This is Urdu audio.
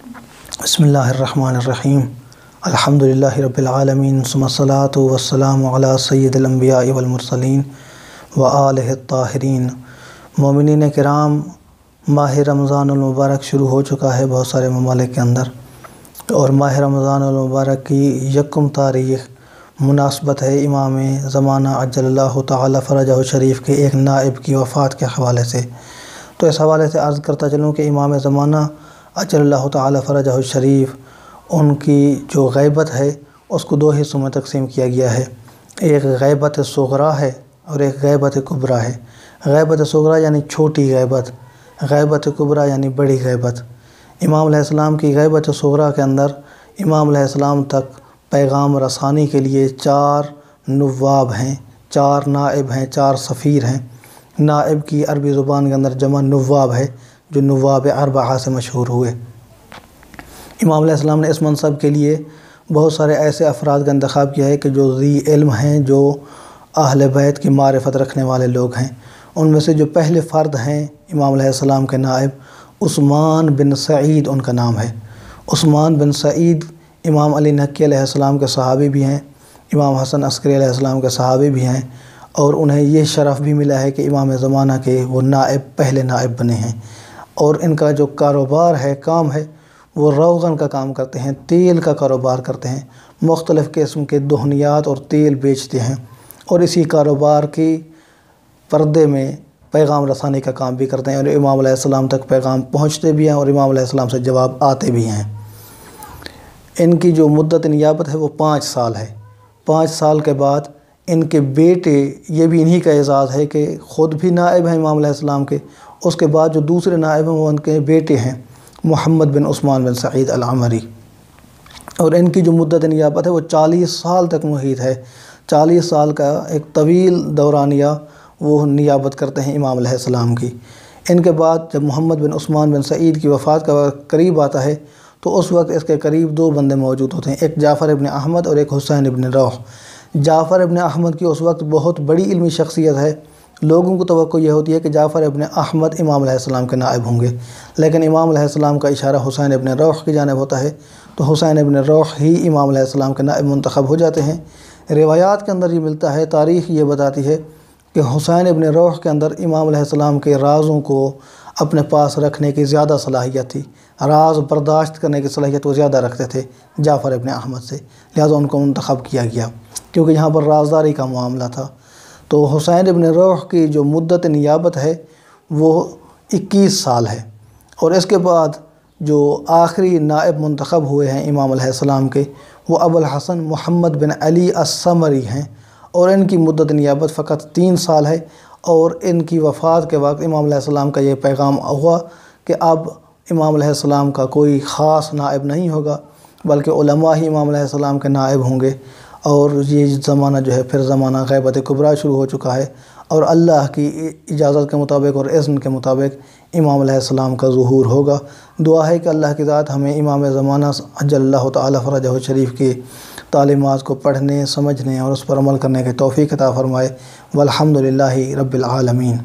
بسم اللہ الرحمن الرحیم الحمدللہ رب العالمین ثم الصلاۃ والسلام علی سید الانبیاء والمرسلین وآلہ الطاہرین۔ مومنین کرام، ماہ رمضان المبارک شروع ہو چکا ہے بہت سارے ممالک کے اندر، اور ماہ رمضان المبارک کی یکم تاریخ مناسبت ہے امام زمانہ عجل اللہ تعالی فرجہ شریف کے ایک نائب کی وفات کے حوالے سے۔ تو اس حوالے سے عرض کرتا چلوں کہ امام زمانہ عجل اللہ تعالی فرجہ شریف، ان کی جو غیبت ہے اس کو دو حصوں میں تقسیم کیا گیا ہے۔ ایک غیبت صغریٰ ہے اور ایک غیبت کبریٰ ہے۔ غیبت صغریٰ یعنی چھوٹی غیبت، غیبت کبریٰ یعنی بڑی غیبت۔ امام علیہ السلام کی غیبت صغریٰ کے اندر امام علیہ السلام تک پیغام رسانی کے لیے 4 نواب ہیں، 4 نائب ہیں، 4 سفیر ہیں۔ نائب کی عربی زبان کے اندر جمع نواب ہے، جو نواب اربعہ سے مشہور ہوئے۔ امام علیہ السلام نے اس منصب کے لیے بہت سارے ایسے افراد کا انتخاب کیا ہے کہ جو ذی علم ہیں، جو اہل بیت کی معرفت رکھنے والے لوگ ہیں۔ ان میں سے جو پہلے فرد ہیں امام علیہ السلام کے نائب، عثمان بن سعید ان کا نام ہے۔ عثمان بن سعید امام علی نقی علیہ السلام کے صحابی بھی ہیں، امام حسن عسکری علیہ السلام کے صحابی بھی ہیں، اور انہیں یہ شرف بھی ملا ہے کہ امام زمانہ کے وہ نائب پہلے نائب بنے ہیں۔ اور ان کا جو کاروبار ہے، کام ہے، وہ روغن کا کام کرتے ہیں، تیل کا کاروبار کرتے ہیں، مختلف قسم کے دہنیات اور تیل بیچتے ہیں، اور اسی کاروبار کی پردے میں پیغام رسانی کا کام بھی کرتے ہیں، اور امام علیہ السلام تک پیغام پہنچتے بھی ہیں اور امام علیہ السلام سے جواب آتے بھی ہیں۔ ان کی جو مدت نیابت ہے وہ 5 سال ہے۔ 5 سال کے بعد ان کے بیٹے، یہ بھی انہی کا اعزاز ہے کہ خود بھی نائب ہیں امام علیہ السلام کے، اس کے بعد جو دوسرے نائب ہیں وہ ان کے بیٹے ہیں، محمد بن عثمان بن سعید العمری، اور ان کی جو مدت نیابت ہے وہ 40 سال تک محیط ہے۔ 40 سال کا ایک طویل دورانیہ وہ نیابت کرتے ہیں امام علیہ السلام کی۔ ان کے بعد جب محمد بن عثمان بن سعید کی وفات کا قریب آتا ہے تو اس وقت اس کے قریب 2 بندے موجود ہوتے ہیں، ایک جعفر ابن احمد اور ایک حسین ابن روح۔ جعفر ابن احمد کی اس وقت بہت بڑی علمی شخصیت ہے، لوگوں کو توقع یہ ہوتی ہے کہ جعفر ابن احمد امام علیہ السلام کے نائب ہوں گے، لیکن امام علیہ السلام کا اشارہ حسین ابن روح کی جانب ہوتا ہے، تو حسین ابن روح ہی امام علیہ السلام کے نائب منتخب ہو جاتے ہیں۔ روایات کے اندر یہ ملتا ہے، تاریخ یہ بتاتی ہے کہ حسین ابن روح کے اندر امام علیہ السلام کے رازوں کو اپنے پاس رکھنے کی زیادہ صلاحیت تھی، راز برداشت کرنے کی صلاحیت وہ زیادہ رکھتے تھے جعفر ابن احمد سے، لہذا ان کو منتخب کیا گیا کیونکہ یہاں پر رازداری کا معاملہ تھا۔ تو حسین ابن روح کی جو مدت نیابت ہے وہ 21 سال ہے، اور اس کے بعد جو آخری نائب منتخب ہوئے ہیں امام علیہ السلام کے، وہ ابو الحسن محمد بن علی الثمری ہیں، اور ان کی مدت نیابت فقط 3 سال ہے۔ اور ان کی وفات کے وقت امام علیہ السلام کا یہ پیغام ہوا کہ اب امام علیہ السلام کا کوئی خاص نائب نہیں ہوگا، بلکہ علماء ہی امام علیہ السلام کے نائب ہوں گے، اور یہ زمانہ جو ہے پھر زمانہ غیبت کبریٰ شروع ہو چکا ہے، اور اللہ کی اجازت کے مطابق اور اذن کے مطابق امام علیہ السلام کا ظہور ہوگا۔ دعا ہے کہ اللہ کی ذات ہمیں امام زمانہ عجل اللہ تعالی فرجہ شریف کی تعلیمات کو پڑھنے، سمجھنے اور اس پر عمل کرنے کی توفیق عطا فرمائے۔ والحمدللہ رب العالمین۔